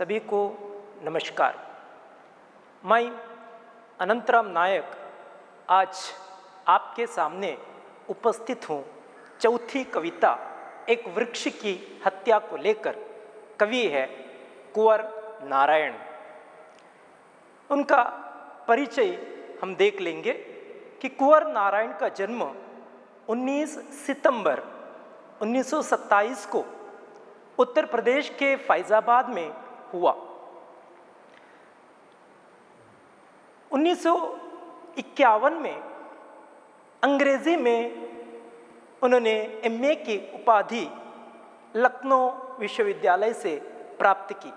सभी को नमस्कार। मैं अनंतराम नायक आज आपके सामने उपस्थित हूँ। चौथी कविता एक वृक्ष की हत्या को लेकर। कवि है कुंवर नारायण। उनका परिचय हम देख लेंगे कि कुंवर नारायण का जन्म 19 सितंबर 1927 को उत्तर प्रदेश के फैजाबाद में हुआ। 1951 में अंग्रेजी में उन्होंने एमए की उपाधि लखनऊ विश्वविद्यालय से प्राप्त की।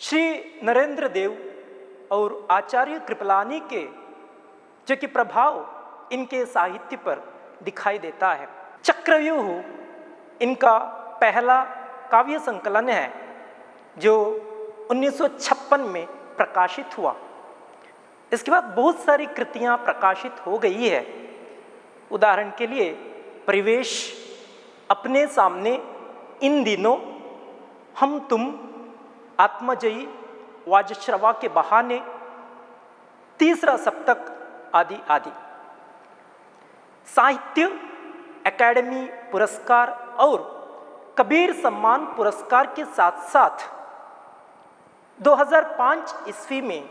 श्री नरेंद्र देव और आचार्य कृपलानी के जो कि प्रभाव इनके साहित्य पर दिखाई देता है। चक्रव्यूह इनका पहला काव्य संकलन है जो 1956 में प्रकाशित हुआ। इसके बाद बहुत सारी कृतियां प्रकाशित हो गई है। उदाहरण के लिए परिवेश, अपने सामने, इन दिनों, हम तुम, आत्मजयी, वाजश्रवा के बहाने, तीसरा सप्तक आदि आदि। साहित्य अकादमी पुरस्कार और कबीर सम्मान पुरस्कार के साथ साथ 2005 ईस्वी में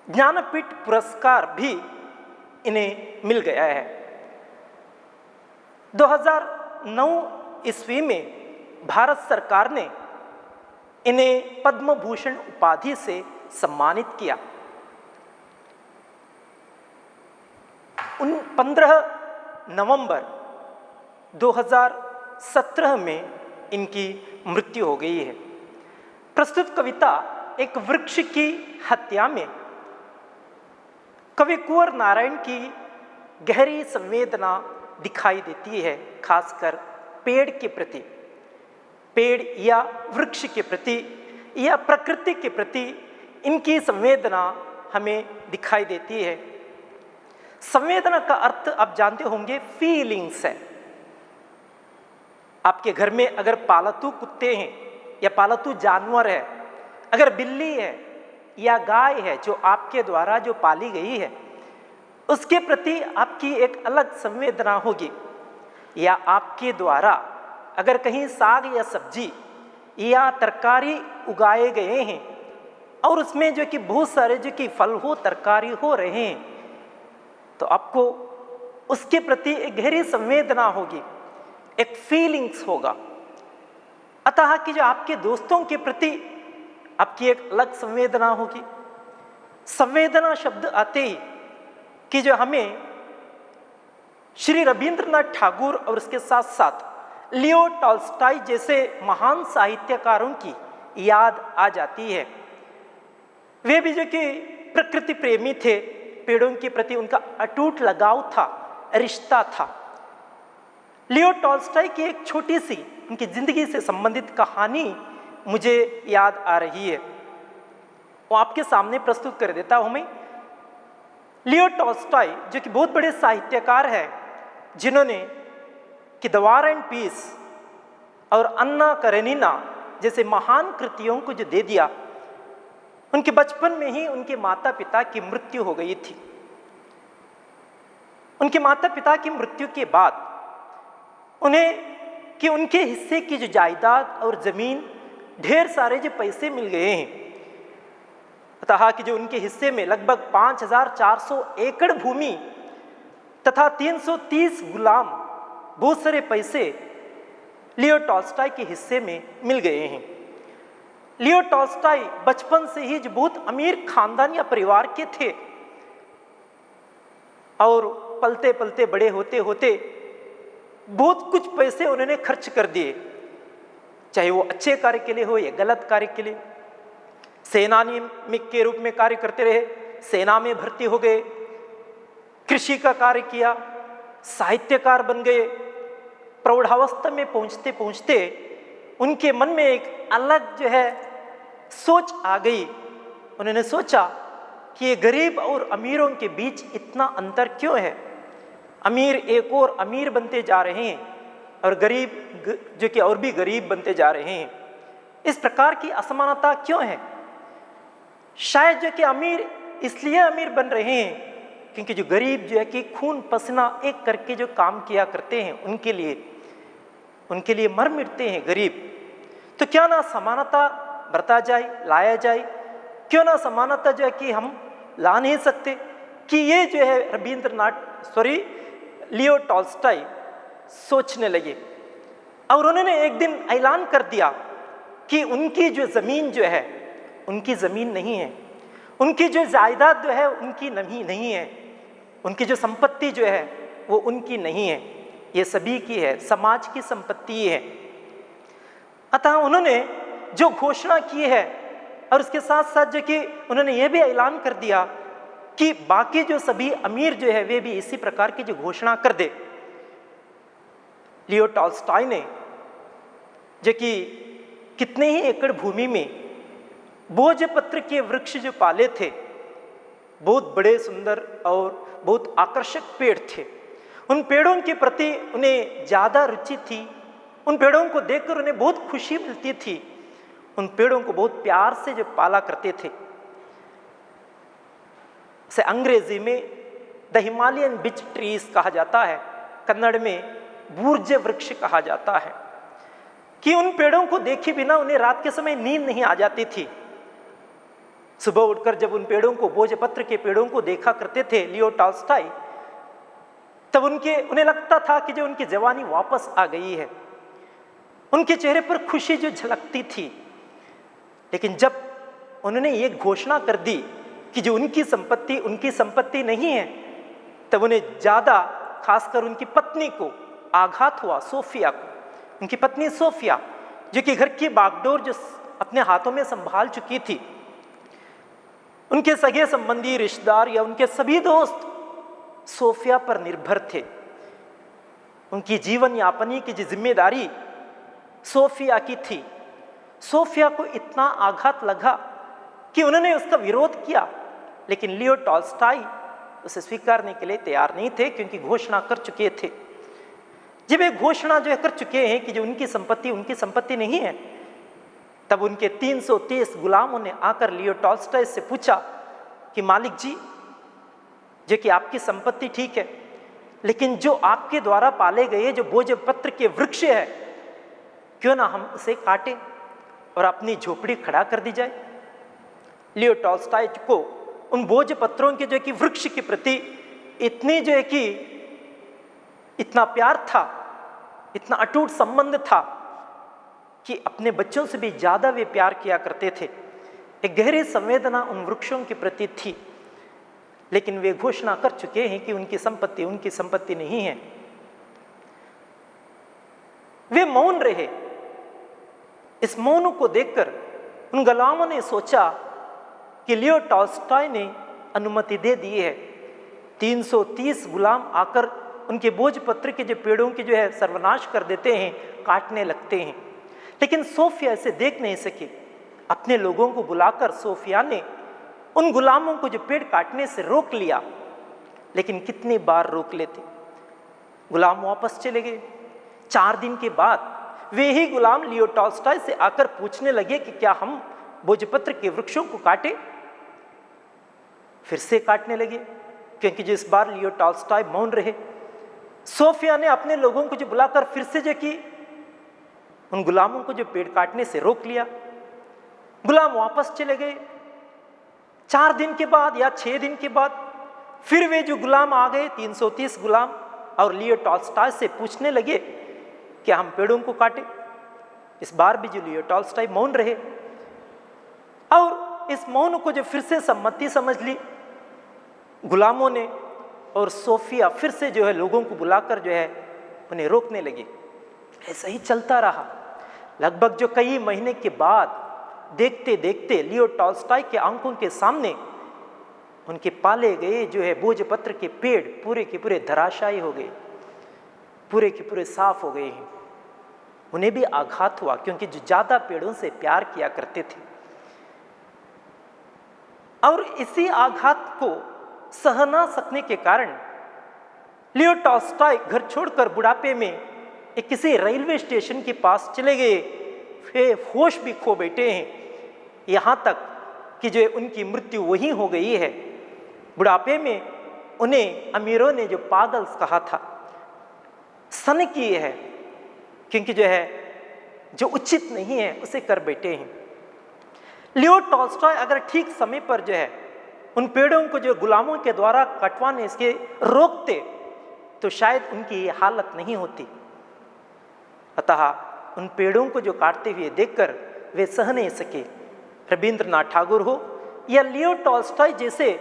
ज्ञानपीठ पुरस्कार भी इन्हें मिल गया है। 2009 ईस्वी में भारत सरकार ने इन्हें पद्म भूषण उपाधि से सम्मानित किया। 15 नवंबर 2017 में इनकी मृत्यु हो गई है। प्रस्तुत कविता एक वृक्ष की हत्या में कवि कुंवर नारायण की गहरी संवेदना दिखाई देती है, खासकर पेड़ के प्रति, पेड़ या वृक्ष के प्रति या प्रकृति के प्रति इनकी संवेदना हमें दिखाई देती है। संवेदना का अर्थ आप जानते होंगे, फीलिंग्स है। आपके घर में अगर पालतू कुत्ते हैं या पालतू जानवर है, अगर बिल्ली है या गाय है जो आपके द्वारा जो पाली गई है, उसके प्रति आपकी एक अलग संवेदना होगी। या आपके द्वारा अगर कहीं साग या सब्जी या तरकारी उगाए गए हैं और उसमें जो कि बहुत सारे जो कि फल हो, तरकारी हो रहे हैं, तो आपको उसके प्रति एक गहरी संवेदना होगी, एक फीलिंग्स होगा। अतः कि जो आपके दोस्तों के प्रति आपकी एक अलग संवेदना होगी। संवेदना शब्द आते ही कि जो हमें श्री रविंद्रनाथ ठाकुर और उसके साथ साथ लियो टॉल्स्टॉय जैसे महान साहित्यकारों की याद आ जाती है। वे भी जो कि प्रकृति प्रेमी थे, पेड़ों के प्रति उनका अटूट लगाव था, रिश्ता था। लियो टॉल्स्टॉय की एक छोटी सी उनकी जिंदगी से संबंधित कहानी मुझे याद आ रही है, वो आपके सामने प्रस्तुत कर देता हूं मैं। लियो टॉल्स्टॉय जो कि बहुत बड़े साहित्यकार हैं, जिन्होंने कि द वॉर एंड पीस और अन्ना करेनिना जैसे महान कृतियों को जो दे दिया, उनके बचपन में ही उनके माता पिता की मृत्यु हो गई थी। उनके माता पिता की मृत्यु के बाद उन्हें कि उनके हिस्से की जो जायदाद और जमीन, ढेर सारे जो पैसे मिल गए हैं। अतः कि जो उनके हिस्से में लगभग 5400 एकड़ भूमि तथा 330 गुलाम, बहुत सारे पैसे लियो टॉल्स्टॉय के हिस्से में मिल गए हैं। लियो टॉल्स्टॉय बचपन से ही जो बहुत अमीर खानदान या परिवार के थे और पलते पलते बड़े होते होते बहुत कुछ पैसे उन्होंने खर्च कर दिए, चाहे वो अच्छे कार्य के लिए हो या गलत कार्य के लिए। सेनानी के रूप में कार्य करते रहे, सेना में भर्ती हो गए, कृषि का कार्य किया, साहित्यकार बन गए। प्रौढ़ावस्था में पहुंचते पहुंचते उनके मन में एक अलग जो है सोच आ गई। उन्होंने सोचा कि ये गरीब और अमीरों के बीच इतना अंतर क्यों है। अमीर एक और अमीर बनते जा रहे हैं और गरीब जो कि और भी गरीब बनते जा रहे हैं। इस प्रकार की असमानता क्यों है? शायद जो कि अमीर इसलिए अमीर बन रहे हैं क्योंकि जो गरीब जो है कि खून पसीना एक करके जो काम किया करते हैं उनके लिए मर मिटते हैं गरीब। तो क्यों ना समानता बरता जाए, लाया जाए? क्यों ना समानता जो है कि हम ला नहीं सकते कि ये जो है लियो टॉल्स्टॉय सोचने लगे और उन्होंने एक दिन ऐलान कर दिया कि उनकी जो ज़मीन जो है उनकी ज़मीन नहीं है, उनकी जो जायदाद जो है उनकी नहीं है, उनकी जो संपत्ति जो है वो उनकी नहीं है, ये सभी की है, समाज की संपत्ति है। अतः उन्होंने जो घोषणा की है और उसके साथ साथ जो कि उन्होंने ये भी ऐलान कर दिया कि बाकी जो सभी अमीर जो है वे भी इसी प्रकार की जो घोषणा कर दे। लियो टॉल्स्टॉय ने जो कि कितने ही एकड़ भूमि में भोजपत्र के वृक्ष जो पाले थे, बहुत बड़े सुंदर और बहुत आकर्षक पेड़ थे। उन पेड़ों के प्रति उन्हें ज़्यादा रुचि थी, उन पेड़ों को देखकर उन्हें बहुत खुशी मिलती थी, उन पेड़ों को बहुत प्यार से जो पाला करते थे। इसे अंग्रेजी में द हिमालयन बिच ट्रीज कहा जाता है, कन्नड़ में बूर्ज वृक्ष कहा जाता है, कि उन पेड़ों को देखे बिना उन्हें रात के समय नींद नहीं आ जाती थी। सुबह उठकर जब उन पेड़ों को, भोजपत्र के पेड़ों को देखा करते थे लियो टॉल्स्टॉय, तब उन्हें लगता था कि जो उनकी जवानी वापस आ गई है, उनके चेहरे पर खुशी जो झलकती थी। लेकिन जब उन्होंने ये घोषणा कर दी कि जो उनकी संपत्ति नहीं है, तब उन्हें ज़्यादा, खासकर उनकी पत्नी को आघात हुआ, सोफिया को। उनकी पत्नी सोफिया जो कि घर की बागडोर जो अपने हाथों में संभाल चुकी थी, उनके सगे संबंधी, रिश्तेदार या उनके सभी दोस्त सोफिया पर निर्भर थे। उनकी जीवन यापन की जो जिम्मेदारी सोफिया की थी। सोफिया को इतना आघात लगा कि उन्होंने उसका विरोध किया, लेकिन लियो टॉल्स्टॉय उसे स्वीकारने के लिए तैयार नहीं थे, क्योंकि घोषणा कर चुके थे। जब ये घोषणा जो है कर चुके हैं कि जो उनकी संपत्ति नहीं है, तब उनके 330 गुलामों ने आकर लियो टॉल्स्टॉय से पूछा कि मालिक जी, जो कि आपकी संपत्ति ठीक है, लेकिन जो आपके द्वारा पाले गए जो भोजपत्र के वृक्ष है, क्यों ना हम उसे काटें और अपनी झोपड़ी खड़ा कर दी जाए। लियो टॉल्स्टॉय को उन भोजपत्रों के जो कि वृक्ष के प्रति इतनी जो है कि इतना प्यार था, इतना अटूट संबंध था कि अपने बच्चों से भी ज्यादा वे प्यार किया करते थे। एक गहरी संवेदना उन वृक्षों के प्रति थी, लेकिन वे घोषणा कर चुके हैं कि उनकी संपत्ति नहीं है। वे मौन रहे। इस मौन को देखकर उन गुलामों ने सोचा कि लियो टॉल्स्टॉय ने अनुमति दे दी है। 330 गुलाम आकर उनके भोजपत्र के जो पेड़ों की जो है सर्वनाश कर देते हैं, काटने लगते हैं। लेकिन सोफिया इसे देख नहीं सकी। अपने लोगों को बुलाकर सोफिया ने उन गुलामों को जो पेड़ काटने से रोक लिया, लेकिन कितनी बार रोक लेते, गुलाम वापस चले गए। 4 दिन के बाद वे ही गुलाम लियो टॉल्स्टॉय से आकर पूछने लगे कि क्या हम भोजपत्र के वृक्षों को काटे। फिर से काटने लगे, क्योंकि जिस बार लियो टॉल्स्टॉय मौन रहे। सोफिया ने अपने लोगों को जो बुलाकर फिर से जो कि उन गुलामों को जो पेड़ काटने से रोक लिया। गुलाम वापस चले गए। 4 दिन के बाद या 6 दिन के बाद फिर वे जो गुलाम आ गए, 330 गुलाम, और लियो टॉल्स्टॉय से पूछने लगे क्या हम पेड़ों को काटें। इस बार भी जो लियो टॉल्स्टॉय मौन रहे, और इस मौन को जो फिर से सम्मति समझ ली गुलामों ने, और सोफिया फिर से जो है लोगों को बुलाकर जो है उन्हें रोकने लगी। ऐसा ही चलता रहा। लगभग जो कई महीने के बाद देखते देखते लियो टॉल्स्टॉय के आंखों के सामने उनके पाले गए जो है भोजपत्र के पेड़ पूरे के पूरे धराशायी हो गए, पूरे के पूरे साफ हो गए हैं। उन्हें भी आघात हुआ, क्योंकि जो ज्यादा पेड़ों से प्यार किया करते थे। और इसी आघात को सह ना सकने के कारण लियो टॉल्स्टॉय घर छोड़कर बुढ़ापे में एक किसी रेलवे स्टेशन के पास चले गए। होश भी खो बैठे हैं, यहाँ तक कि जो उनकी मृत्यु वही हो गई है। बुढ़ापे में उन्हें अमीरों ने जो पागल कहा था, सन की है, क्योंकि जो है जो उचित नहीं है उसे कर बैठे हैं। लियो टॉल्स्टॉय अगर ठीक समय पर जो है उन पेड़ों को जो गुलामों के द्वारा कटवाने इसके रोकते तो शायद उनकी ये हालत नहीं होती। अतः उन पेड़ों को जो काटते हुए देखकर वे सह नहीं सके। रविंद्रनाथ ठाकुर हो या लियो टॉल्स्टॉय जैसे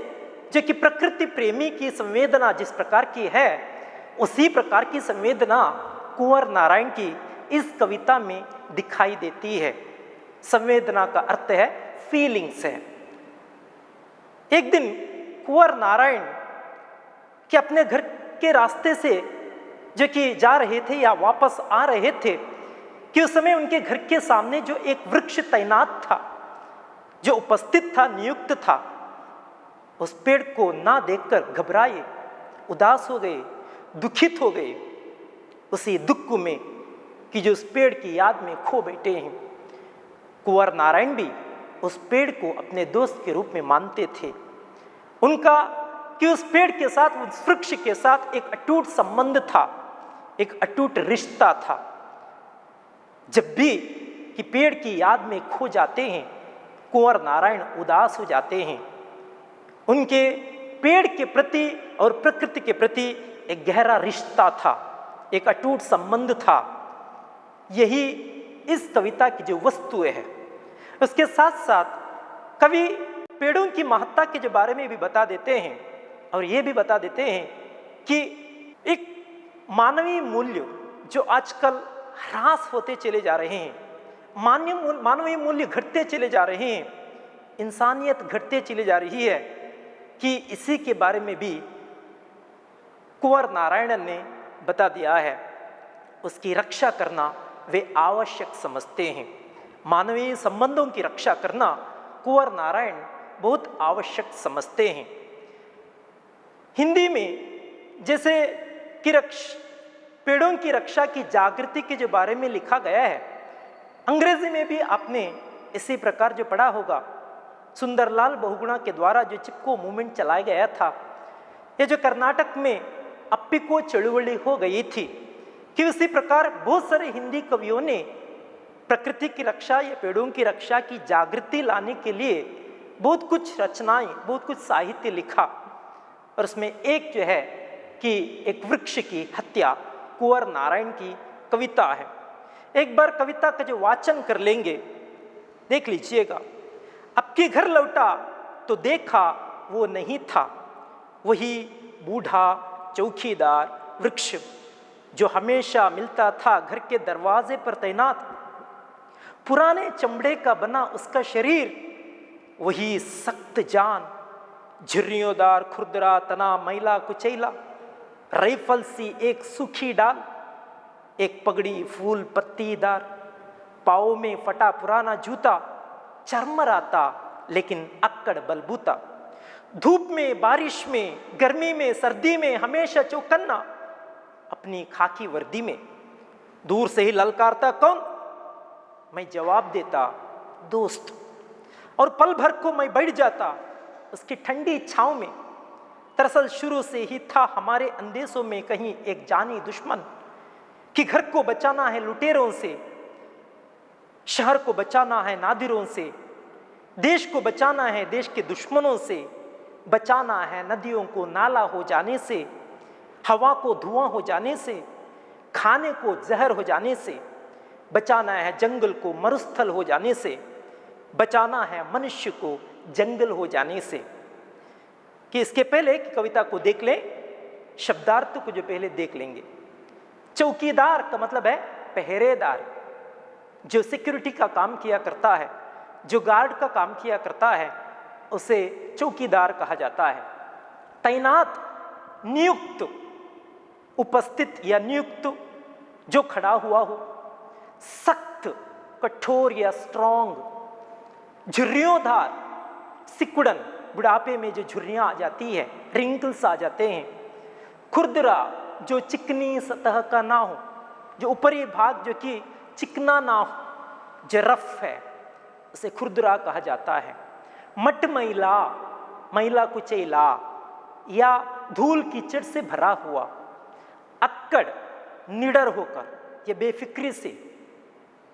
जो कि प्रकृति प्रेमी की संवेदना जिस प्रकार की है, उसी प्रकार की संवेदना कुंवर नारायण की इस कविता में दिखाई देती है। संवेदना का अर्थ है फीलिंग्स है। एक दिन कुंवर नारायण के अपने घर के रास्ते से जो कि जा रहे थे या वापस आ रहे थे कि उस समय उनके घर के सामने जो एक वृक्ष तैनात था, जो उपस्थित था, नियुक्त था, उस पेड़ को ना देखकर घबराए, उदास हो गए, दुखित हो गए, उसी दुख में कि जो उस पेड़ की याद में खो बैठे हैं। कुंवर नारायण भी उस पेड़ को अपने दोस्त के रूप में मानते थे। उनका कि उस पेड़ के साथ, उस वृक्ष के साथ एक अटूट संबंध था, एक अटूट रिश्ता था। जब भी कि पेड़ की याद में खो जाते हैं, कुंवर नारायण उदास हो जाते हैं। उनके पेड़ के प्रति और प्रकृति के प्रति एक गहरा रिश्ता था, एक अटूट संबंध था। यही इस कविता की जो वस्तु है। उसके साथ साथ कवि पेड़ों की महत्ता के जो बारे में भी बता देते हैं और ये भी बता देते हैं कि एक मानवीय मूल्य जो आजकल ह्रास होते चले जा रहे हैं, मानवीय मूल्य घटते चले जा रहे हैं, इंसानियत घटते चली जा रही है, कि इसी के बारे में भी कुंवर नारायण ने बता दिया है। उसकी रक्षा करना वे आवश्यक समझते हैं। मानवीय संबंधों की रक्षा करना कुंवर नारायण बहुत आवश्यक समझते हैं। हिंदी में जैसे कि पेड़ों की रक्षा की जागृति के जो बारे में लिखा गया है, अंग्रेजी में भी आपने इसी प्रकार जो पढ़ा होगा। सुंदरलाल बहुगुणा के द्वारा जो चिपको मूवमेंट चलाया गया था, ये जो कर्नाटक में अप्पिको चಳುवಳಿ हो गई थी, कि उसी प्रकार बहुत सारे हिंदी कवियों ने प्रकृति की रक्षा या पेड़ों की रक्षा की जागृति लाने के लिए बहुत कुछ रचनाएं, बहुत कुछ साहित्य लिखा। और उसमें एक जो है कि एक वृक्ष की हत्या कुंवर नारायण की कविता है। एक बार कविता का जो वाचन कर लेंगे, देख लीजिएगा। अब के घर लौटा तो देखा वो नहीं था, वही बूढ़ा चौकीदार वृक्ष जो हमेशा मिलता था घर के दरवाजे पर तैनात। पुराने चमड़े का बना उसका शरीर, वही सख्त जान, झुर्रियोंदार खुरदरा तना मैला कुचैला, राइफल सी एक सूखी डाल, एक पगड़ी फूल पत्तीदार, पाँव में फटा पुराना जूता, चरमराता लेकिन अक्कड़ बलबूता, धूप में बारिश में गर्मी में सर्दी में हमेशा चौकन्ना, अपनी खाकी वर्दी में दूर से ही ललकारता कौन, मैं जवाब देता दोस्त, और पल भर को मैं बैठ जाता उसकी ठंडी छांव में। दरअसल शुरू से ही था हमारे अंदेशों में कहीं एक जानी दुश्मन, कि घर को बचाना है लुटेरों से, शहर को बचाना है नादिरों से, देश को बचाना है देश के दुश्मनों से, बचाना है नदियों को नाला हो जाने से, हवा को धुआं हो जाने से, खाने को जहर हो जाने से, बचाना है जंगल को मरुस्थल हो जाने से, बचाना है मनुष्य को जंगल हो जाने से। कि इसके पहले कि कविता को देख लें, शब्दार्थ को जो पहले देख लेंगे। चौकीदार का मतलब है पहरेदार, जो सिक्योरिटी का काम किया करता है, जो गार्ड का काम किया करता है, उसे चौकीदार कहा जाता है। तैनात, नियुक्त, उपस्थित या नियुक्त, जो खड़ा हुआ हो। सख्त, कठोर या स्ट्रॉन्ग। झुर्रियोंदार, सिकुड़न, बुढ़ापे में जो झुर्रियां आ जाती है, रिंकल्स आ जाते हैं। खुरदरा, जो चिकनी सतह का ना हो, जो ऊपरी भाग जो कि चिकना ना हो, जो रफ है उसे खुरदुरा कहा जाता है। मट मैला, मैला कुचैला या धूल कीचड़ से भरा हुआ। अक्कड़, निडर होकर या बेफिक्री से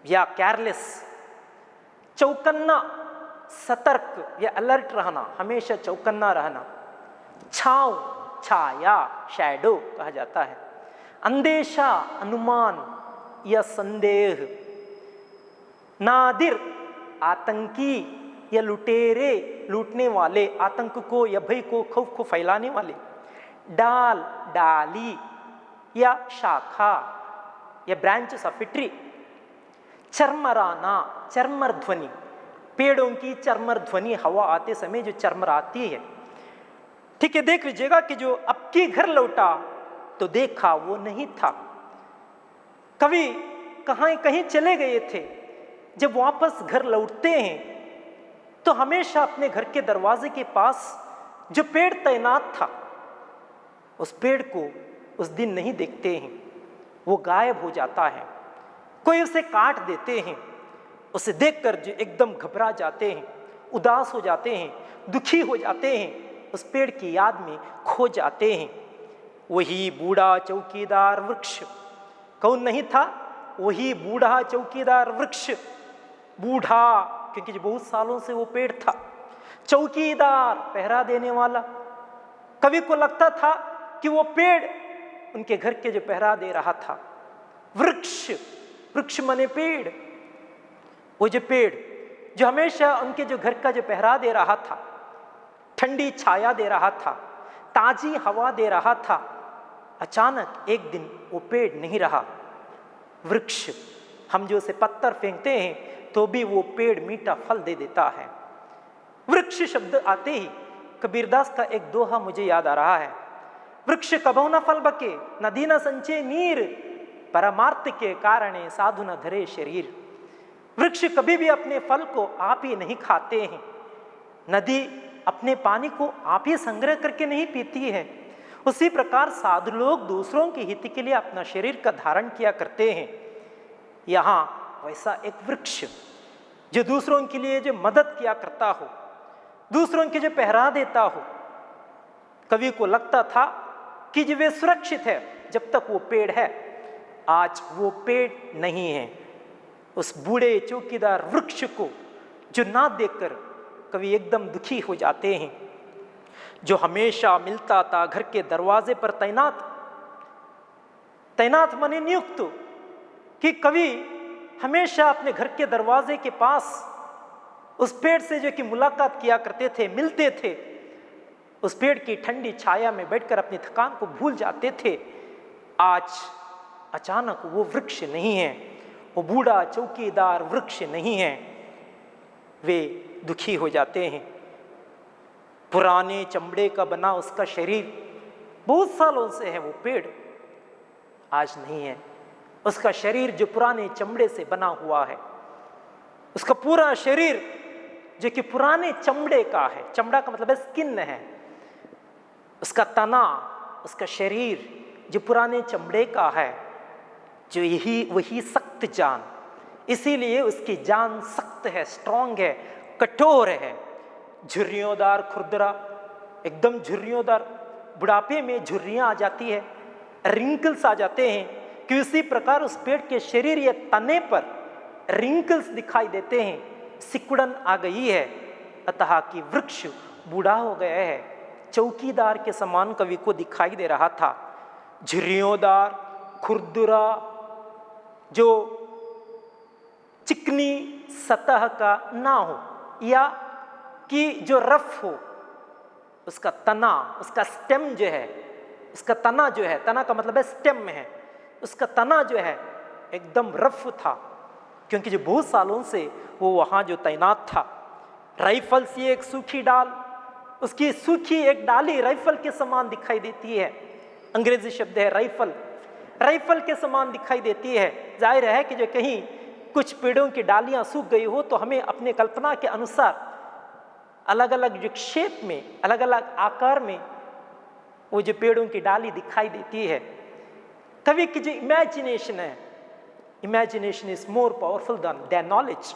या केयरलेस। चौकन्ना, सतर्क या अलर्ट रहना, हमेशा चौकन्ना रहना। छांव, छाया, शैडो कहा जाता है। अंदेशा, अनुमान या संदेह। नादिर, आतंकी या लुटेरे, लूटने वाले, आतंक को या भय को, खौफ को फैलाने वाले। डाल, डाली या शाखा या ब्रांचेस ऑफ ए ट्री। चरमराना, चरमर ध्वनि, पेड़ों की चरमर ध्वनि, हवा आते समय जो चरमराती है। ठीक है, देख लीजिएगा कि जो अब की घर लौटा तो देखा वो नहीं था। कभी कहीं चले गए थे, जब वापस घर लौटते हैं तो हमेशा अपने घर के दरवाजे के पास जो पेड़ तैनात था, उस पेड़ को उस दिन नहीं देखते हैं, वो गायब हो जाता है। कोई उसे काट देते हैं, उसे देखकर जो एकदम घबरा जाते हैं, उदास हो जाते हैं, दुखी हो जाते हैं, उस पेड़ की याद में खो जाते हैं। वही बूढ़ा चौकीदार वृक्ष, कौन नहीं था? वही बूढ़ा चौकीदार वृक्ष। बूढ़ा क्योंकि जो बहुत सालों से वो पेड़ था। चौकीदार, पहरा देने वाला। कवि को लगता था कि वो पेड़ उनके घर के जो पहरा दे रहा था। वृक्ष, वृक्ष माने पेड़, वो जो पेड़ जो हमेशा उनके जो घर का जो पहरा दे रहा था, ठंडी छाया दे रहा था, ताजी हवा दे रहा था, अचानक एक दिन वो पेड़ नहीं रहा। वृक्ष, हम जो उसे पत्थर फेंकते हैं तो भी वो पेड़ मीठा फल दे देता है। वृक्ष शब्द आते ही कबीरदास का एक दोहा मुझे याद आ रहा है। वृक्ष कबहु न फल बके, नदी न संचे नीर, परमार्थ के कारणे साधु न धरे शरीर। वृक्ष कभी भी अपने फल को आप ही नहीं खाते हैं। नदी अपने पानी को आप ही संग्रह करके नहीं पीती है। उसी प्रकार साधु लोग दूसरों के हित के लिए अपना शरीर का धारण किया करते हैं। यहाँ वैसा एक वृक्ष जो दूसरों के लिए जो मदद किया करता हो, दूसरों के जो पहरा देता हो। कवि को लगता था कि जो वे सुरक्षित है जब तक वो पेड़ है। आज वो पेड़ नहीं है। उस बूढ़े चौकीदार वृक्ष को जो ना देखकर कवि एकदम दुखी हो जाते हैं। जो हमेशा मिलता था घर के दरवाजे पर तैनात, तैनात माने नियुक्त, कि कवि हमेशा अपने घर के दरवाजे के पास उस पेड़ से जो कि मुलाकात किया करते थे, मिलते थे, उस पेड़ की ठंडी छाया में बैठकर अपनी थकान को भूल जाते थे। आज अचानक वो वृक्ष नहीं है, वो बूढ़ा चौकीदार वृक्ष नहीं है। वे दुखी हो जाते हैं। पुराने चमड़े का बना उसका शरीर, बहुत सालों से है वो पेड़, आज नहीं है। उसका शरीर जो पुराने चमड़े से बना हुआ है, उसका पूरा शरीर जो कि पुराने चमड़े का है, चमड़ा का मतलब है स्किन है, उसका तना, उसका शरीर जो पुराने चमड़े का है, जो यही वही सख्त जान, इसीलिए उसकी जान सख्त है, स्ट्रांग है, कठोर है, झुर्रियोंदार, खुरदरा, एकदम झुर्रियोंदार। बुढ़ापे में झुर्रियाँ आ जाती है, रिंकल्स आ जाते हैं, कि उसी प्रकार उस पेड़ के शरीर या तने पर रिंकल्स दिखाई देते हैं, सिकुड़न आ गई है। अतः कि वृक्ष बूढ़ा हो गया है, चौकीदार के समान कवि को दिखाई दे रहा था। झुर्रियोंदार, खुरदरा, जो चिकनी सतह का ना हो या कि जो रफ हो, उसका तना, उसका स्टेम जो है, उसका तना जो है, तना का मतलब है स्टेम है, उसका तना जो है एकदम रफ था, क्योंकि जो बहुत सालों से वो वहाँ जो तैनात था। राइफल सी एक सूखी डाल, उसकी सूखी एक डाली राइफल के समान दिखाई देती है। अंग्रेजी शब्द है राइफल, राइफल के समान दिखाई देती है। जाहिर है कि जो कहीं कुछ पेड़ों की डालियां सूख गई हो तो हमें अपने कल्पना के अनुसार अलग अलग जो शेप में, अलग अलग आकार में वो जो पेड़ों की डाली दिखाई देती है। कवि की जो इमेजिनेशन है imagination is more powerful than knowledge.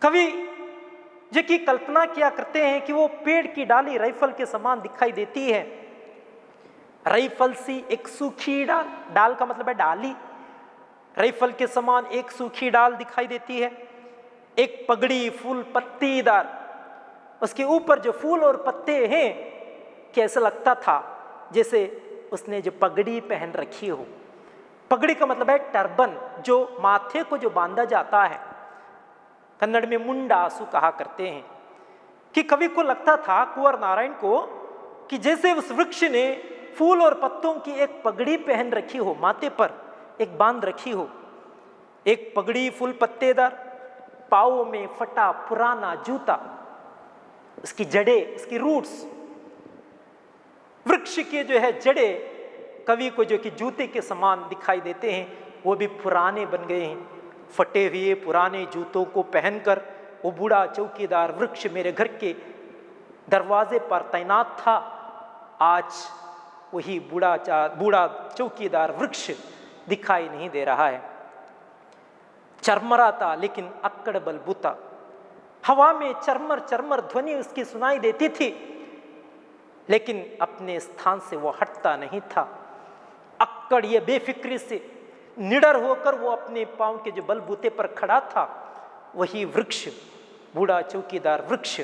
कवि जो कि कल्पना किया करते हैं कि वो पेड़ की डाली राइफल के समान दिखाई देती है। राइफल सी एक सूखी डाल, डाल का मतलब है डाली, राइफल के समान एक सूखी डाल दिखाई देती है। एक पगड़ी फूल पत्तीदार, उसके ऊपर जो फूल और पत्ते हैं, कैसा लगता था जैसे उसने जो पगड़ी पहन रखी हो। पगड़ी का मतलब है टर्बन, जो माथे को जो बांधा जाता है, कन्नड़ में मुंडासु कहा करते हैं। कि कवि को लगता था, कुंवर नारायण को, कि जैसे उस वृक्ष ने फूल और पत्तों की एक पगड़ी पहन रखी हो, माथे पर एक बांध रखी हो। एक पगड़ी फूल पत्तेदार, पाँव में फटा पुराना जूता, उसकी जड़ें, उसकी रूट्स, वृक्ष के जो है जड़े कवि को जो कि जूते के समान दिखाई देते हैं, वो भी पुराने बन गए हैं। फटे हुए पुराने जूतों को पहनकर वो बूढ़ा चौकीदार वृक्ष मेरे घर के दरवाजे पर तैनात था। आज वही बूढ़ा चौकीदार वृक्ष दिखाई नहीं दे रहा है। चरमराता लेकिन अक्कड़ बलबूता, हवा में चरमर चरमर ध्वनि उसकी सुनाई देती थी, लेकिन अपने स्थान से वो हटता नहीं था। अक्कड़ ये बेफिक्री से निडर होकर वो अपने पांव के जो बलबूते पर खड़ा था, वही वृक्ष, बूढ़ा चौकीदार वृक्ष,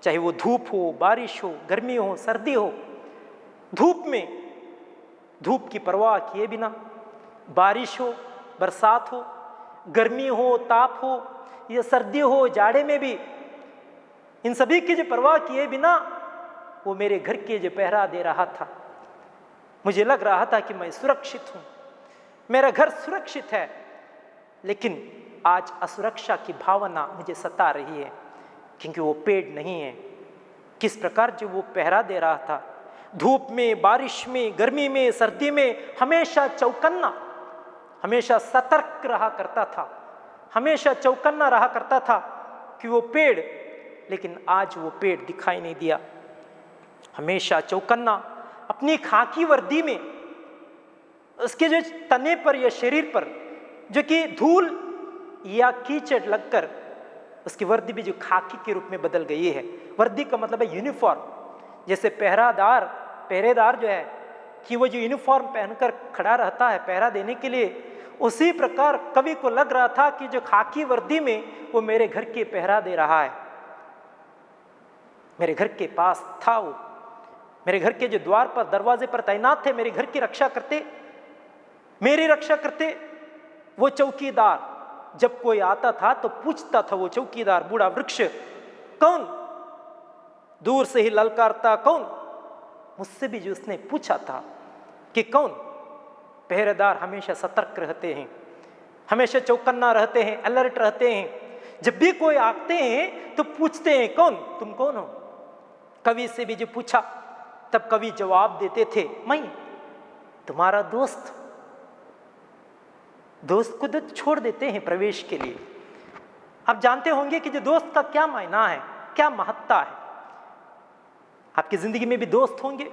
चाहे वो धूप हो, बारिश हो, गर्मी हो, सर्दी हो, धूप में धूप की परवाह किए बिना, बारिश हो, बरसात हो, गर्मी हो, ताप हो, या सर्दी हो, जाड़े में भी, इन सभी की जो परवाह किए बिना वो मेरे घर के जो पहरा दे रहा था। मुझे लग रहा था कि मैं सुरक्षित हूं, मेरा घर सुरक्षित है, लेकिन आज असुरक्षा की भावना मुझे सता रही है, क्योंकि वो पेड़ नहीं है। किस प्रकार जो वो पहरा दे रहा था, धूप में, बारिश में, गर्मी में, सर्दी में, हमेशा चौकन्ना, हमेशा सतर्क रहा करता था, हमेशा चौकन्ना रहा करता था कि वो पेड़, लेकिन आज वो पेड़ दिखाई नहीं दिया। हमेशा चौकन्ना, अपनी खाकी वर्दी में, उसके जो तने पर या शरीर पर जो कि धूल या कीचड़ लगकर उसकी वर्दी भी जो खाकी के रूप में बदल गई है। वर्दी का मतलब है यूनिफॉर्म। जैसे पहरेदार जो है कि वो जो यूनिफॉर्म पहनकर खड़ा रहता है पहरा देने के लिए, उसी प्रकार कवि को लग रहा था कि जो खाकी वर्दी में वो मेरे घर के पहरा दे रहा है। मेरे घर के पास था वो, मेरे घर के जो द्वार पर, दरवाजे पर तैनात थे, मेरे घर की रक्षा करते, मेरी रक्षा करते। वो चौकीदार जब कोई आता था तो पूछता था वो चौकीदार, बूढ़ा वृक्ष, कौन? दूर से ही ललकारता, कौन? मुझसे भी जो उसने पूछा था कि कौन? पहरेदार हमेशा सतर्क रहते हैं, हमेशा चौकन्ना रहते हैं, अलर्ट रहते हैं। जब भी कोई आते हैं तो पूछते हैं, कौन? तुम कौन हो? कवि से भी जो पूछा तब कवि जवाब देते थे, मैं तुम्हारा दोस्त। दोस्त को तो छोड़ देते हैं प्रवेश के लिए। आप जानते होंगे कि जो दोस्त का क्या मायना है, क्या महत्ता है। आपकी जिंदगी में भी दोस्त होंगे।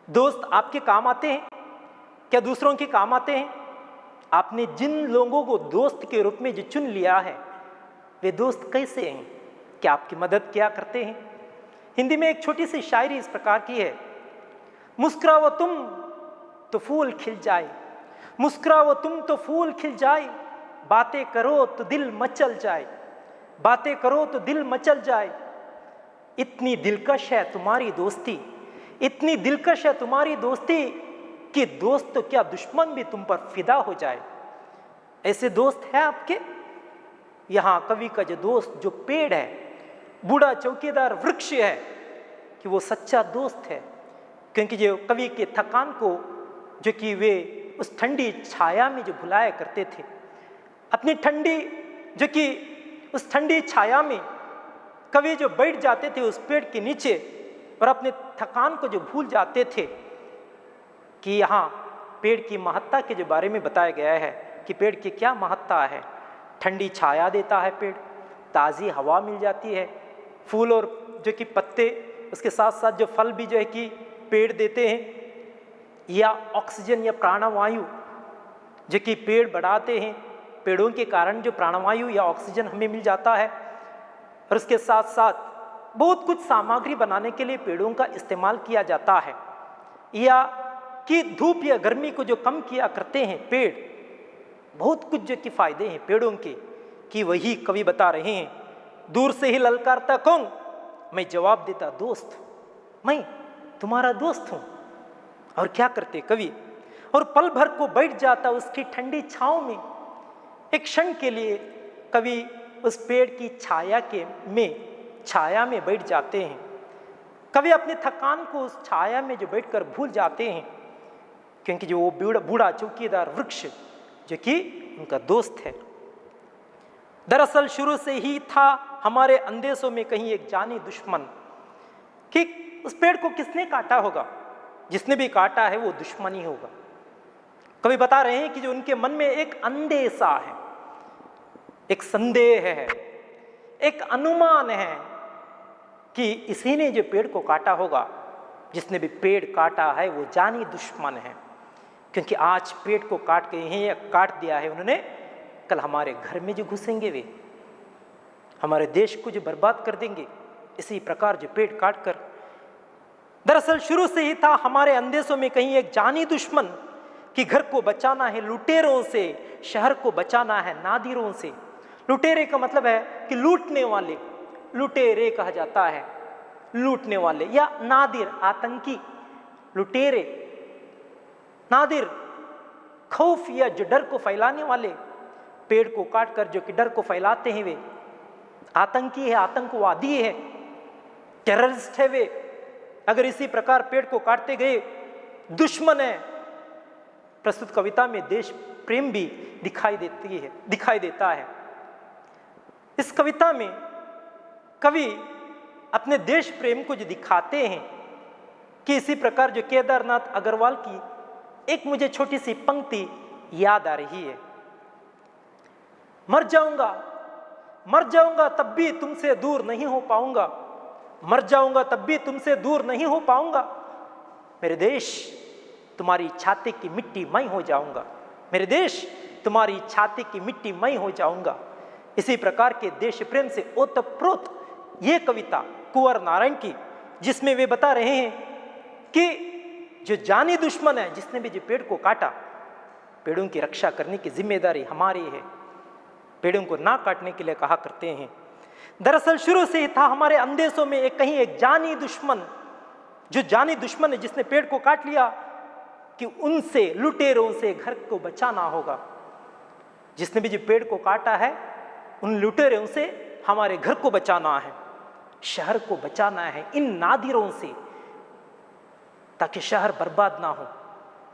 दोस्त आपके काम आते हैं क्या? दूसरों के काम आते हैं? आपने जिन लोगों को दोस्त के रूप में जो चुन लिया है, वे दोस्त कैसे हैं? क्या आपकी मदद क्या करते हैं? हिंदी में एक छोटी सी शायरी इस प्रकार की है, मुस्कुराओ तुम तो फूल खिल जाए, मुस्कुराओ तुम तो फूल खिल जाए, बातें करो तो दिल मचल जाए, बातें करो तो दिल मचल जाए। इतनी दिलकश है तुम्हारी दोस्ती, इतनी दिलकश है तुम्हारी दोस्ती कि दोस्त तो क्या दुश्मन भी तुम पर फिदा हो जाए। ऐसे दोस्त है आपके? यहां कवि का जो दोस्त, जो पेड़ है, बूढ़ा चौकीदार वृक्ष है, कि वो सच्चा दोस्त है। क्योंकि जो कवि के थकान को जो कि वे उस ठंडी छाया में जो भुलाया करते थे, अपनी ठंडी जो कि उस ठंडी छाया में कवि जो बैठ जाते थे उस पेड़ के नीचे और अपने थकान को जो भूल जाते थे, कि यहाँ पेड़ की महत्ता के जो बारे में बताया गया है कि पेड़ की क्या महत्ता है। ठंडी छाया देता है पेड़, ताज़ी हवा मिल जाती है, फूल और जो कि पत्ते, उसके साथ साथ जो फल भी जो है कि पेड़ देते हैं, या ऑक्सीजन या प्राणवायु जो कि पेड़ बढ़ाते हैं, पेड़ों के कारण जो प्राणवायु या ऑक्सीजन हमें मिल जाता है, और उसके साथ साथ बहुत कुछ सामग्री बनाने के लिए पेड़ों का इस्तेमाल किया जाता है, या कि धूप या गर्मी को जो कम किया करते हैं पेड़, बहुत कुछ जो कि फायदे हैं पेड़ों के, कि वही कवि बता रहे हैं। दूर से ही ललकारता कौन, मैं जवाब देता दोस्त, मैं तुम्हारा दोस्त हूं। और क्या करते कवि, और पल भर को बैठ जाता उसकी ठंडी छांव में। एक क्षण के लिए कवि उस पेड़ की छाया में बैठ जाते हैं। कवि अपनी थकान को उस छाया में जो बैठकर भूल जाते हैं, क्योंकि जो वो बूढ़ा चौकीदार वृक्ष जो कि उनका दोस्त है। दरअसल शुरू से ही था हमारे अंदेशों में कहीं एक जानी दुश्मन, कि उस पेड़ को किसने काटा होगा, जिसने भी काटा है वो दुश्मन ही होगा। कवि बता रहे हैं कि जो उनके मन में एक अंदेशा है, एक संदेह है, एक अनुमान है कि इसी ने जो पेड़ को काटा होगा, जिसने भी पेड़ काटा है वो जानी दुश्मन है। क्योंकि आज पेड़ को काट गए हैं या काट दिया है उन्होंने, कल हमारे घर में जो घुसेंगे वे हमारे देश को जो बर्बाद कर देंगे, इसी प्रकार जो पेड़ काट कर। दरअसल शुरू से ही था हमारे अंदेशों में कहीं एक जानी दुश्मन, कि घर को बचाना है लुटेरों से, शहर को बचाना है नादिरों से। लुटेरे का मतलब है कि लूटने वाले, लुटेरे कहा जाता है लूटने वाले, या नादिर आतंकी। लुटेरे, नादिर खौफ या जो डर को फैलाने वाले, पेड़ को काटकर जो कि डर को फैलाते हैं वे आतंकी है, आतंकवादी है, टेररिस्ट है वे। अगर इसी प्रकार पेड़ को काटते गए, दुश्मन है। प्रस्तुत कविता में देश प्रेम भी दिखाई देता है। इस कविता में कवि अपने देश प्रेम को जो दिखाते हैं, कि इसी प्रकार जो केदारनाथ अग्रवाल की एक मुझे छोटी सी पंक्ति याद आ रही है। मर जाऊंगा तब भी तुमसे दूर नहीं हो पाऊंगा, मर जाऊंगा तब भी तुमसे दूर नहीं हो पाऊंगा। मेरे देश तुम्हारी छाती की मिट्टी मैं हो जाऊंगा, मेरे देश तुम्हारी छाती की मिट्टी मैं हो जाऊंगा। इसी प्रकार के देश प्रेम से ओतप्रोत ये कविता कुंवर नारायण की, जिसमें वे बता रहे हैं कि जो जानी दुश्मन है, जिसने भी जो पेड़ को काटा, पेड़ों की रक्षा करने की जिम्मेदारी हमारी है। पेड़ों को ना काटने के लिए कहा करते हैं। दरअसल शुरू से ही था हमारे अंदेशों में एक जानी दुश्मन, जो जानी दुश्मन है जिसने पेड़ को काट लिया, कि उनसे, लुटेरों से घर को बचाना होगा। जिसने भी जो पेड़ को काटा है, उन लुटेरों से हमारे घर को बचाना है, शहर को बचाना है इन नादिरों से, ताकि शहर बर्बाद ना हो।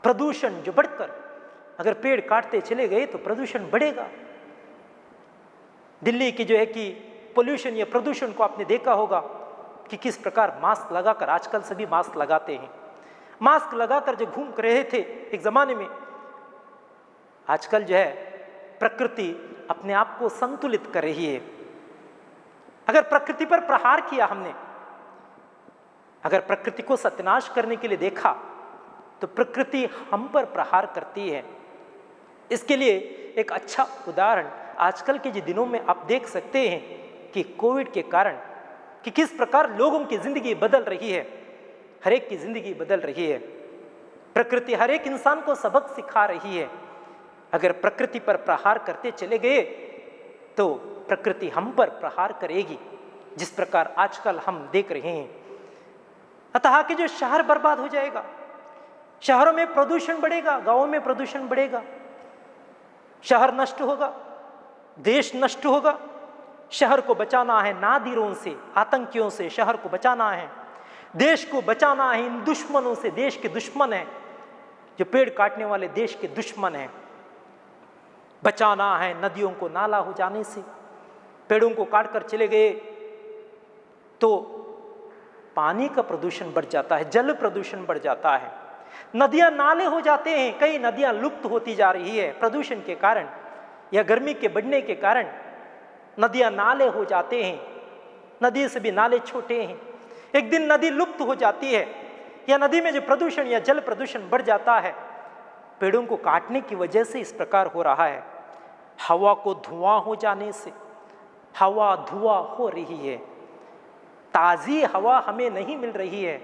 प्रदूषण जो बढ़कर, अगर पेड़ काटते चले गए तो प्रदूषण बढ़ेगा। दिल्ली की जो है कि पोल्यूशन या प्रदूषण को आपने देखा होगा कि किस प्रकार मास्क लगाकर, आजकल सभी मास्क लगाते हैं, मास्क लगाकर जो घूम रहे थे एक जमाने में, आजकल जो है प्रकृति अपने आप को संतुलित कर रही है। अगर प्रकृति पर प्रहार किया हमने, अगर प्रकृति को सत्यानाश करने के लिए देखा, तो प्रकृति हम पर प्रहार करती है। इसके लिए एक अच्छा उदाहरण आजकल के जो दिनों में आप देख सकते हैं कि कोविड के कारण कि किस प्रकार लोगों की जिंदगी बदल रही है, हर एक की जिंदगी बदल रही है। प्रकृति हर एक इंसान को सबक सिखा रही है। अगर प्रकृति पर प्रहार करते चले गए तो प्रकृति हम पर प्रहार करेगी, जिस प्रकार आजकल हम देख रहे हैं। अतः कि जो शहर बर्बाद हो जाएगा, शहरों में प्रदूषण बढ़ेगा, गांवों में प्रदूषण बढ़ेगा, शहर नष्ट होगा, देश नष्ट होगा। शहर को बचाना है नादिरों से, आतंकियों से, शहर को बचाना है, देश को बचाना है इन दुश्मनों से। देश के दुश्मन हैं जो पेड़ काटने वाले, देश के दुश्मन हैं। बचाना है नदियों को नाला हो जाने से। पेड़ों को काटकर चले गए तो पानी का प्रदूषण बढ़ जाता है, जल प्रदूषण बढ़ जाता है, नदियां नाले हो जाते हैं। कई नदियां लुप्त होती जा रही है प्रदूषण के कारण या गर्मी के बढ़ने के कारण। नदियां नाले हो जाते हैं, नदी से भी नाले छोटे हैं। एक दिन नदी लुप्त हो जाती है या नदी में जो प्रदूषण या जल प्रदूषण बढ़ जाता है पेड़ों को काटने की वजह से इस प्रकार हो रहा है। हवा को धुआं हो जाने से हवा धुआं हो रही है, ताज़ी हवा हमें नहीं मिल रही है।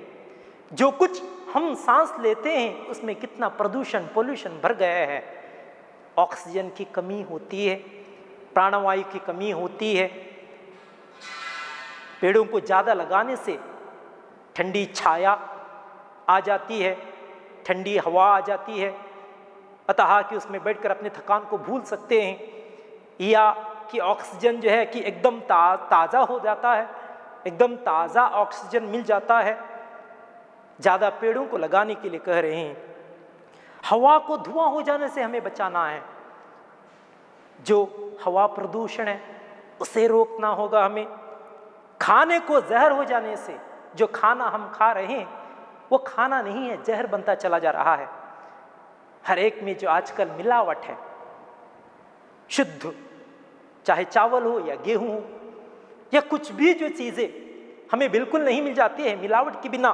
जो कुछ हम सांस लेते हैं उसमें कितना प्रदूषण पोल्यूशन भर गया है। ऑक्सीजन की कमी होती है, प्राणवायु की कमी होती है। पेड़ों को ज़्यादा लगाने से ठंडी छाया आ जाती है, ठंडी हवा आ जाती है, अतः कि उसमें बैठकर अपने थकान को भूल सकते हैं। या कि ऑक्सीजन जो है कि एकदम ताज़ा हो जाता है, एकदम ताज़ा ऑक्सीजन मिल जाता है। ज़्यादा पेड़ों को लगाने के लिए कह रहे हैं। हवा को धुआं हो जाने से हमें बचाना है। जो हवा प्रदूषण है उसे रोकना होगा हमें। खाने को जहर हो जाने से, जो खाना हम खा रहे हैं वो खाना नहीं है, जहर बनता चला जा रहा है। हर एक में जो आजकल मिलावट है, शुद्ध चाहे चावल हो या गेहूं हो या कुछ भी जो चीज़ें हमें बिल्कुल नहीं मिल जाती है मिलावट के बिना,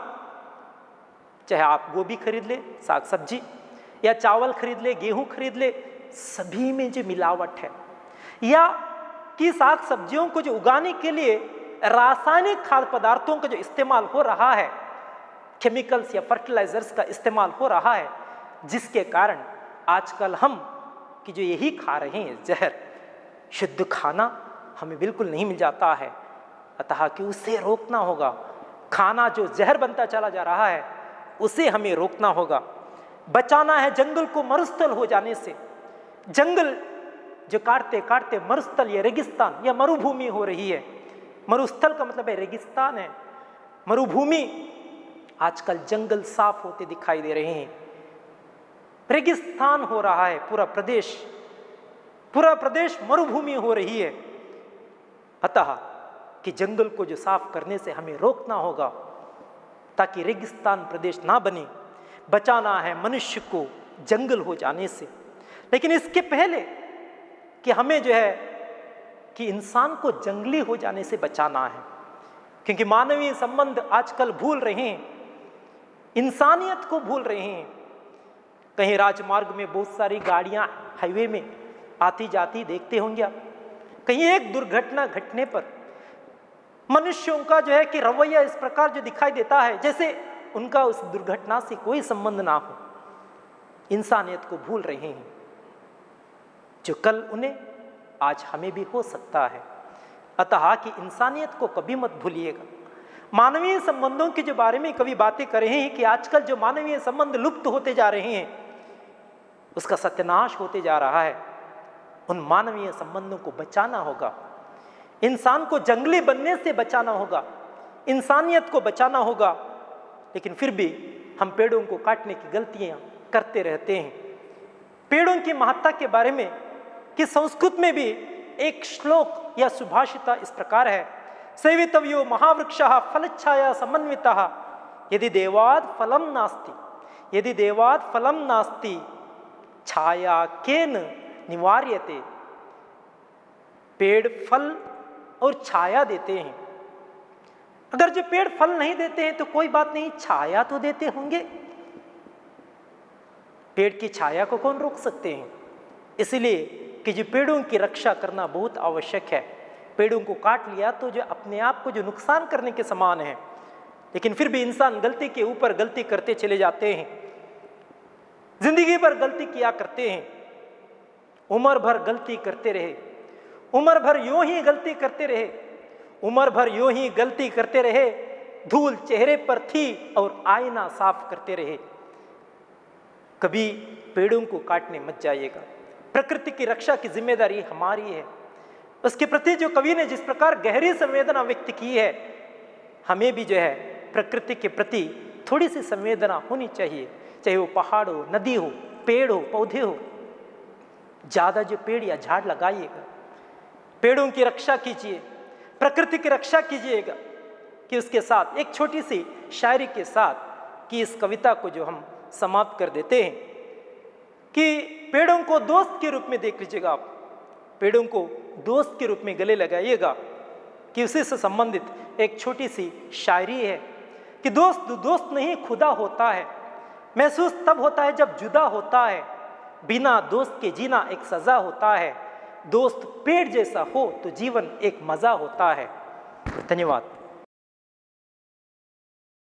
चाहे आप गोभी खरीद ले, साग सब्जी, या चावल खरीद ले, गेहूं खरीद ले, सभी में जो मिलावट है। या कि साग सब्जियों को जो उगाने के लिए रासायनिक खाद्य पदार्थों का जो इस्तेमाल हो रहा है, केमिकल्स या फर्टिलाइजर्स का इस्तेमाल हो रहा है, जिसके कारण आजकल हम कि जो यही खा रहे हैं जहर, शुद्ध खाना हमें बिल्कुल नहीं मिल जाता है। अतः कि उसे रोकना होगा। खाना जो जहर बनता चला जा रहा है उसे हमें रोकना होगा। बचाना है जंगल को मरुस्थल हो जाने से। जंगल जो काटते काटते मरुस्थल या रेगिस्तान या मरुभूमि हो रही है। मरुस्थल का मतलब है रेगिस्तान है, मरुभूमि। आजकल जंगल साफ होते दिखाई दे रहे हैं, रेगिस्तान हो रहा है पूरा प्रदेश मरुभूमि हो रही है। अतः कि जंगल को जो साफ करने से हमें रोकना होगा ताकि रेगिस्तान प्रदेश ना बने। बचाना है मनुष्य को जंगल हो जाने से। लेकिन इसके पहले कि हमें जो है कि इंसान को जंगली हो जाने से बचाना है, क्योंकि मानवीय संबंध आजकल भूल रहे हैं, इंसानियत को भूल रहे हैं। कहीं राजमार्ग में बहुत सारी गाड़ियां हाईवे में आती जाती देखते होंगे आप। कहीं एक दुर्घटना घटने पर मनुष्यों का जो है कि रवैया इस प्रकार जो दिखाई देता है जैसे उनका उस दुर्घटना से कोई संबंध ना हो। इंसानियत को भूल रहे हैं। जो कल उन्हें आज हमें भी हो सकता है। अतः कि इंसानियत को कभी मत भूलिएगा। मानवीय संबंधों के जो बारे में कभी बातें कर रहे हैं कि आजकल जो मानवीय संबंध लुप्त होते जा रहे हैं, उसका सत्यानाश होते जा रहा है। उन मानवीय संबंधों को बचाना होगा। इंसान को जंगली बनने से बचाना होगा, इंसानियत को बचाना होगा। लेकिन फिर भी हम पेड़ों को काटने की गलतियां करते रहते हैं। पेड़ों की महत्ता के बारे में कि संस्कृत में भी एक श्लोक या सुभाषिता इस प्रकार है, सेवितव्यो महावृक्षः फलच्छाया समन्वितः यदि देवाद फलम नास्ति, यदि देवाद फलम नास्ति छाया केन निवार्यते। पेड़ फल और छाया देते हैं। अगर जो पेड़ फल नहीं देते हैं तो कोई बात नहीं, छाया तो देते होंगे। पेड़ की छाया को कौन रोक सकते हैं? इसलिए कि जो पेड़ों की रक्षा करना बहुत आवश्यक है। पेड़ों को काट लिया तो जो अपने आप को जो नुकसान करने के समान है। लेकिन फिर भी इंसान गलती के ऊपर गलती करते चले जाते हैं, जिंदगी भर गलती किया करते हैं, उम्र भर गलती करते रहे, उम्र भर यूं ही गलती करते रहे, उम्र भर यूं ही गलती करते रहे। धूल चेहरे पर थी और आईना साफ करते रहे। कभी पेड़ों को काटने मत जाइएगा। प्रकृति की रक्षा की जिम्मेदारी हमारी है। उसके प्रति जो कवि ने जिस प्रकार गहरी संवेदना व्यक्त की है, हमें भी जो है प्रकृति के प्रति थोड़ी सी संवेदना होनी चाहिए। चाहे वो पहाड़ हो, नदी हो, पेड़ हो, पौधे हो। ज़्यादा जो पेड़ या झाड़ लगाइएगा, पेड़ों की रक्षा कीजिए, प्रकृति की रक्षा कीजिएगा। कि उसके साथ एक छोटी सी शायरी के साथ कि इस कविता को जो हम समाप्त कर देते हैं कि पेड़ों को दोस्त के रूप में देख लीजिएगा आप। पेड़ों को दोस्त के रूप में गले लगाइएगा। कि उसी से संबंधित एक छोटी सी शायरी है कि दोस्त दोस्त नहीं खुदा होता है, महसूस तब होता है जब जुदा होता है। बिना दोस्त के जीना एक सजा होता है, दोस्त पेड़ जैसा हो तो जीवन एक मजा होता है। धन्यवाद।